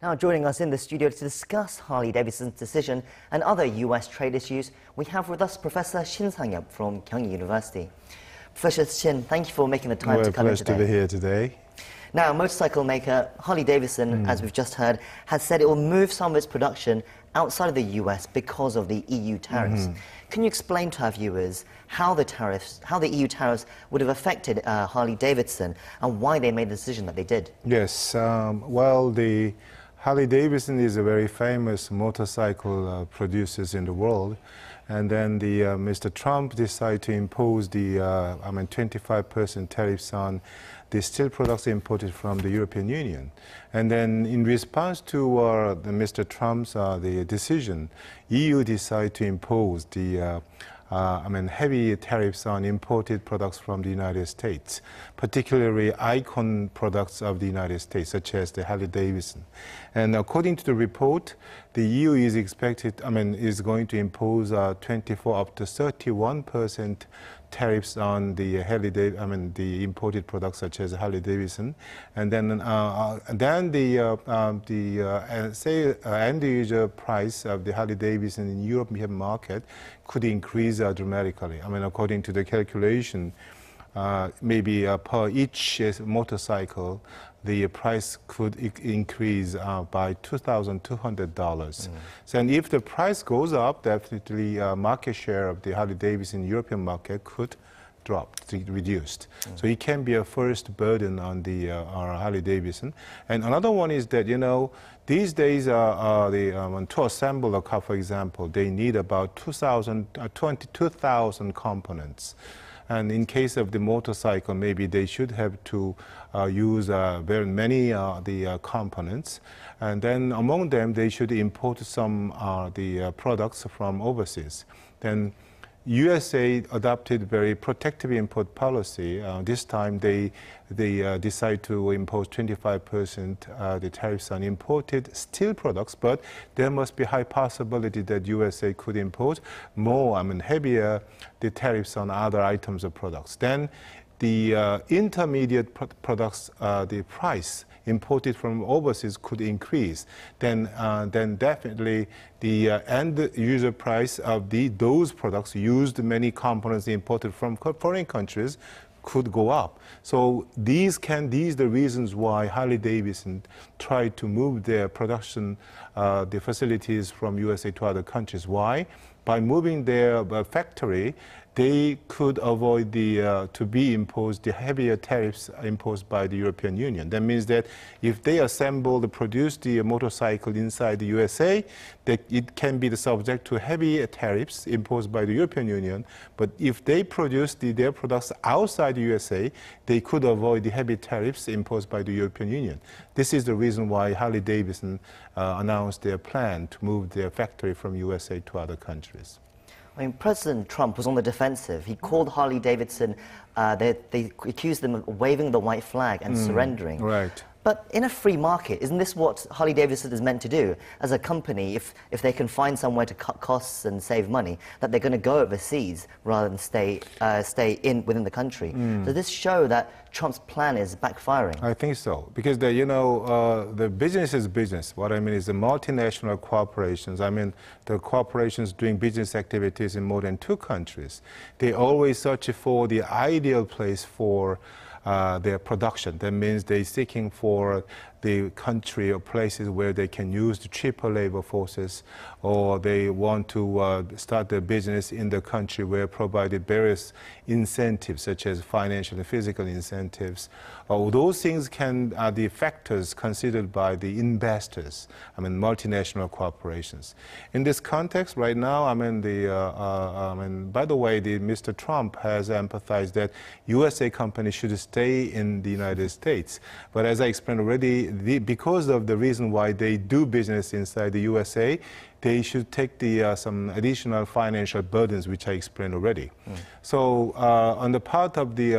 Now joining us in the studio to discuss Harley Davidson's decision and other US trade issues, we have with us Professor Shin Sang-hyup from Kyunghee University. Professor Shin, thank you for making the time to come in today. Pleasure to be here today. Now, motorcycle maker Harley Davidson, as we've just heard, has said it will move some of its production outside of the US because of the EU tariffs. Can you explain to our viewers how the EU tariffs would have affected Harley Davidson and why they made the decision that they did? Yes, well, the Harley Davidson is a very famous motorcycle producers in the world, and then Mr. Trump decided to impose the 25% tariffs on the steel products imported from the European Union. And then in response to Mr. Trump's the decision, EU decided to impose the heavy tariffs on imported products from the United States, particularly icon products of the United States, such as the Harley Davidson. And according to the report, the EU is is going to impose 24 up to 31% tariffs on the the imported products such as Harley Davidson, and then the end user price of the Harley Davidson in European market could increase dramatically. According to the calculation, maybe per each motorcycle, the price could increase by $2,200. So, and if the price goes up, definitely market share of the Harley Davidson European market could drop, reduced. So it can be a first burden on the our Harley Davidson. And another one is that, these days to assemble a car, for example, they need about 22,000 components. And in case of the motorcycle, maybe they should have to use very many the components. And then among them, they should import some the products from overseas. Then USA adopted very protective import policy. This time they decide to impose 25% the tariffs on imported steel products, but there must be high possibility that USA could impose more, heavier the tariffs on other items of products. Then the intermediate products, the price imported from overseas could increase. Then definitely the end user price of those products used many components imported from foreign countries could go up. So these are the reasons why Harley Davidson tried to move their production, the facilities from USA to other countries. Why? By moving their factory, they could avoid to be imposed the heavier tariffs imposed by the European Union. That means that if they produce the motorcycle inside the USA, that it can be the subject to heavy tariffs imposed by the European Union. But if they produce their products outside the USA, they could avoid the heavy tariffs imposed by the European Union. This is the reason why Harley Davidson announced their plan to move their factory from USA to other countries. President Trump was on the defensive. He called Harley Davidson, they accused them of waving the white flag and surrendering. Right. But in a free market, isn't this what Harley Davidson is meant to do? As a company, if they can find somewhere to cut costs and save money, that they're going to go overseas rather than stay within the country. Does this show that Trump's plan is backfiring? I think so, because the business is business. What I mean is the multinational corporations. The corporations doing business activities in more than 2 countries. They always search for the ideal place for their production. That means they're seeking for the country or places where they can use the cheaper labor forces, or they want to start their business in the country where provided various incentives, such as financial and physical incentives. Those things are the factors considered by the investors, multinational corporations. In this context, right now, by the way, Mr. Trump has emphasized that USA companies should stay in the United States. But as I explained already, because of the reason why they do business inside the USA, they should take the some additional financial burdens, which I explained already. So on the part of the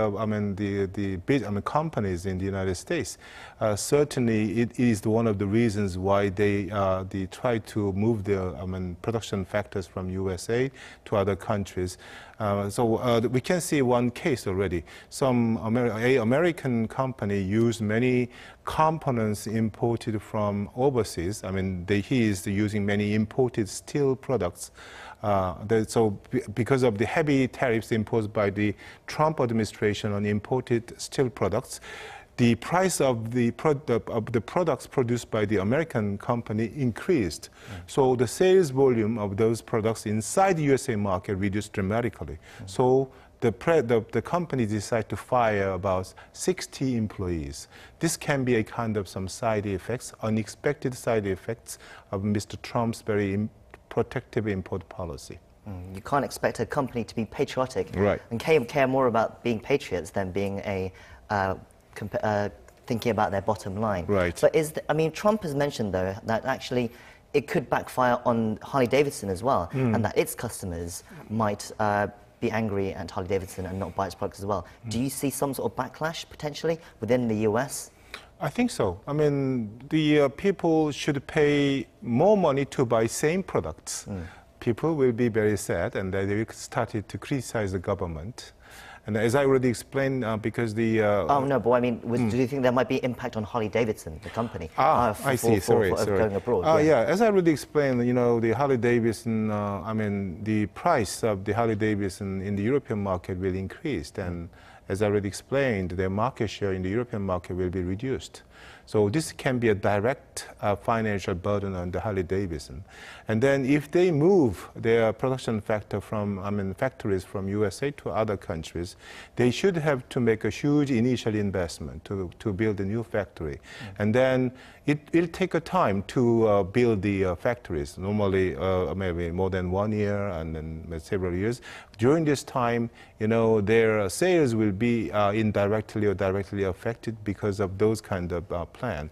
companies in the United States, certainly it is one of the reasons why they try to move their production factors from USA to other countries. So we can see one case already. Some American company used many components imported from overseas. He is using many imported steel products. So because of the heavy tariffs imposed by the Trump administration on imported steel products, the price of the products produced by the American company increased. So the sales volume of those products inside the USA market reduced dramatically. So the company decided to fire about 60 employees. This can be a kind of some side effects, unexpected side effects of Mr. Trump's very protective import policy. You can't expect a company to be patriotic and care more about being patriots than being thinking about their bottom line. Right. But Trump has mentioned, though, that actually it could backfire on Harley Davidson as well, and that its customers might be angry at Harley Davidson and not buy its products as well. Do you see some sort of backlash potentially within the US? I think so. The people should pay more money to buy same products. People will be very sad, and they will start to criticize the government. And as I already explained, because the... oh, no, but do you think there might be impact on Harley Davidson, the company? I see, sorry. Going abroad? Yeah, as I already explained, the Harley Davidson, the price of the Harley Davidson in the European market will increase. And as I already explained, their market share in the European market will be reduced. So this can be a direct financial burden on the Harley Davidson. And then if they move their production factor from, factories from USA to other countries, they should have to make a huge initial investment to build a new factory. And then it will take a time to build the factories, normally maybe more than 1 year and then several years. During this time, their sales will be indirectly or directly affected because of those kind of plan.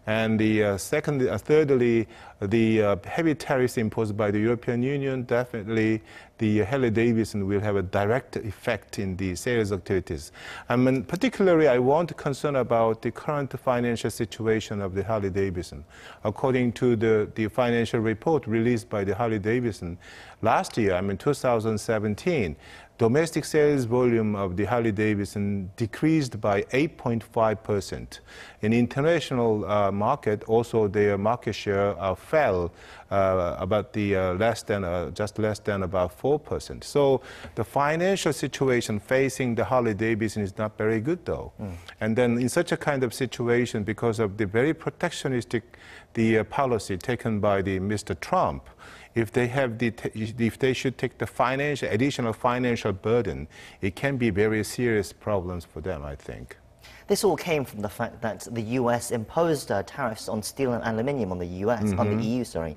And thirdly, the heavy tariffs imposed by the European Union, definitely the Harley Davidson will have a direct effect in the sales activities. Particularly, I want to concern about the current financial situation of the Harley Davidson. According to the financial report released by the Harley Davidson last year, 2017, domestic sales volume of the Harley Davidson decreased by 8.5%. In international market, also their market share fell about just less than about 4%. So the financial situation facing the Harley Davidson is not very good, though. And then in such a kind of situation, because of the very protectionistic policy taken by the Mr. Trump, if they should take the additional financial burden, it can be very serious problems for them, I think. This all came from the fact that the US imposed tariffs on steel and aluminium on the US, on the EU, sorry.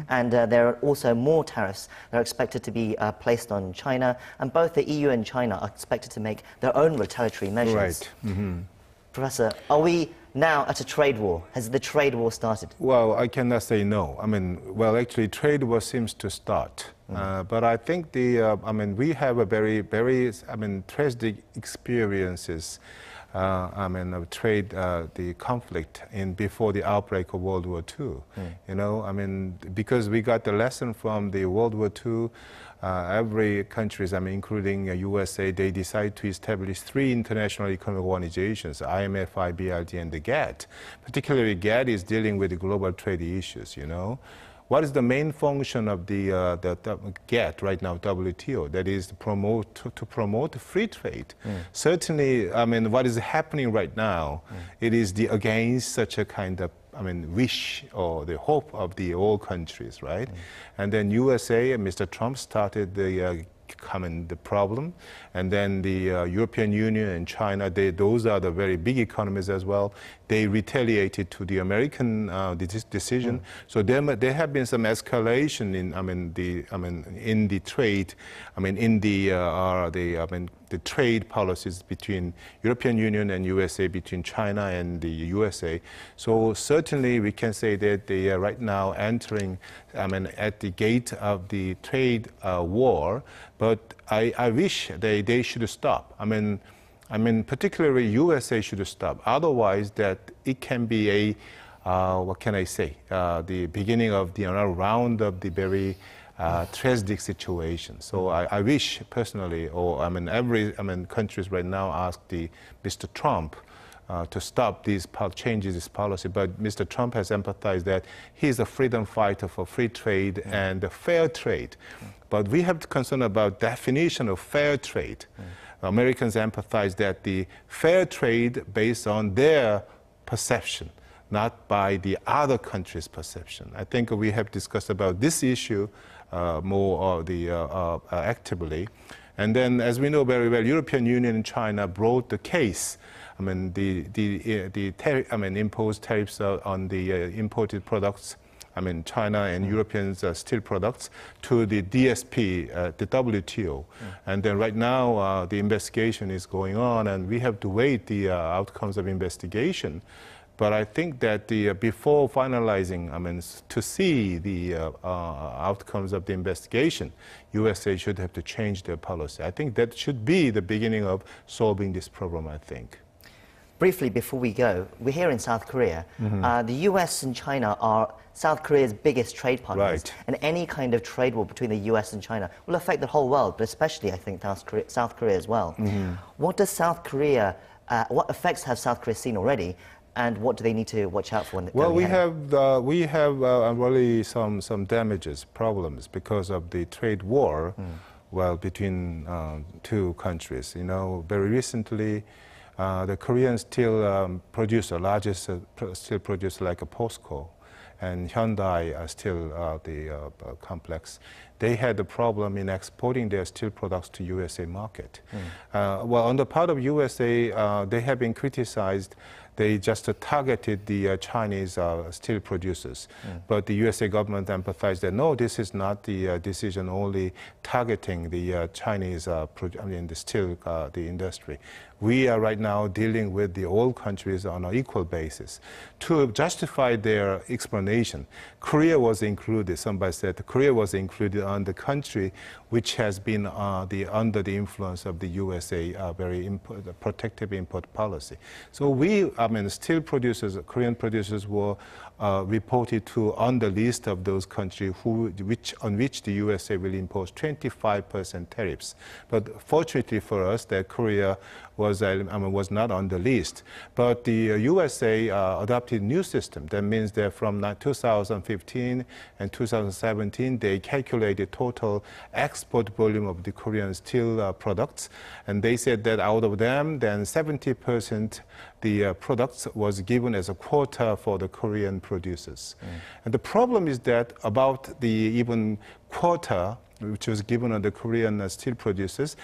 And there are also more tariffs that are expected to be placed on China, and both the EU and China are expected to make their own retaliatory measures. Right. Professor, are we now at a trade war? Has the trade war started? Well, I cannot say no. Actually, trade war seems to start. But I think we have a very, very, tragic experiences of trade, the conflict before the outbreak of World War II. Because we got the lesson from the World War II, every countries, including USA, they decide to establish 3 international economic organizations, IMF, IBRD, and the GATT. Particularly, GATT is dealing with the global trade issues, What is the main function of the GATT right now, WTO? That is to promote free trade. Certainly, what is happening right now, it is against such a kind of wish or the hope of the all countries, right? And then USA, Mr. Trump started the problem, and then the European Union and China, those are the very big economies as well. They retaliated to the American decision. So there have been some escalation in the trade, the trade policies between European Union and USA, between China and the USA. So certainly we can say that they are right now entering, at the gate of the trade war. But I wish they should stop. Particularly USA should stop. Otherwise, that it can be a what can I say? The beginning of the round of the very tragic situation. So I wish personally, or countries right now ask Mr. Trump to stop these changes this policy. But Mr. Trump has emphasized that he's a freedom fighter for free trade and fair trade. But we have concern about definition of fair trade. Americans empathize that the fair trade based on their perception, not by the other country's perception. I think we have discussed about this issue more actively. And then, as we know very well, European Union and China brought the case. Imposed tariffs on the imported products. China and Europeans steel products to the DSP, the WTO. And then right now, the investigation is going on, and we have to wait the outcomes of investigation. But I think that before finalizing, to see the outcomes of the investigation, USA should have to change their policy. I think that should be the beginning of solving this problem, I think. Briefly, before we go, we're here in South Korea. The US and China are South Korea's biggest trade partners. Right. And any kind of trade war between the US and China will affect the whole world, but especially, I think, South Korea as well. What does South Korea, what effects have South Korea seen already? And what do they need to watch out for? Well, we have really some damages, problems because of the trade war, between two countries. Very recently, the Korean steel producer, largest steel producer like a POSCO, and Hyundai steel complex, they had a problem in exporting their steel products to USA market. On the part of USA, they have been criticized. They just targeted the Chinese steel producers. But the USA government emphasized that, no, this is not the decision only targeting the Chinese, the steel the industry. We are right now dealing with the oil countries on an equal basis. To justify their explanation, Korea was included. Somebody said Korea was included on the country which has been under the influence of the USA very protective import policy. So we, steel producers, Korean producers were reported to on the list of those countries on which the USA will impose 25% tariffs. But fortunately for us, that Korea was not on the list. But the USA adopted a new system. That means that from 2015 and 2017, they calculated total export volume of the Korean steel products. And they said that out of them, then 70% the products was given as a quota for the Korean producers. And the problem is that about the even quota which was given on the Korean steel producers,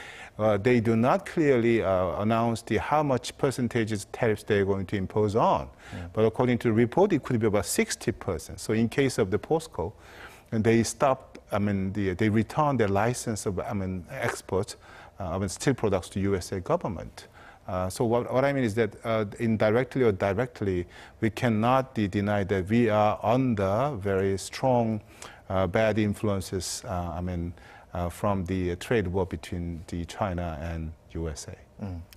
they do not clearly announce how much percentages tariffs they're going to impose on. But according to the report, it could be about 60%. So in case of the POSCO, and they stopped, they returned their license of export of steel products to USA government. So what I mean is that indirectly or directly, we cannot deny that we are under very strong bad influences from the trade war between China and USA.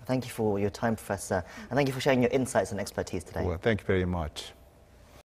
Thank you for your time, Professor, and thank you for sharing your insights and expertise today. Well, thank you very much.